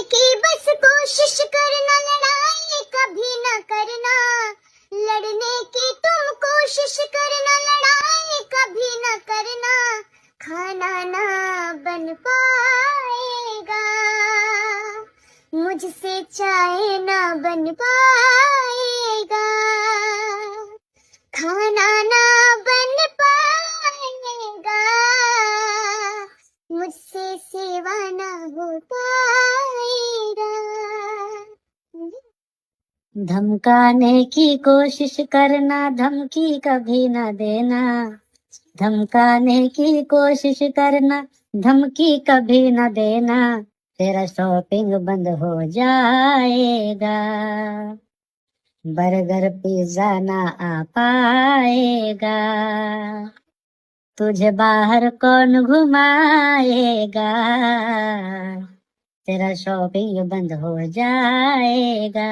की बस कोशिश करना, लड़ाई कभी न करना। लड़ने की तुम कोशिश करना, लड़ाई कभी न करना। खाना ना बन पाएगा, मुझसे चाय ना बन पाएगा। खाना ना बन पाएगा, मुझसे सेवा ना हो पाएगा। धमकाने की कोशिश करना, धमकी कभी न देना। धमकाने की कोशिश करना, धमकी कभी न देना। तेरा शॉपिंग बंद हो जाएगा, बर्गर पिज्जा ना आ पाएगा। तुझे बाहर कौन घुमाएगा, तेरा शॉपिंग बंद हो जाएगा।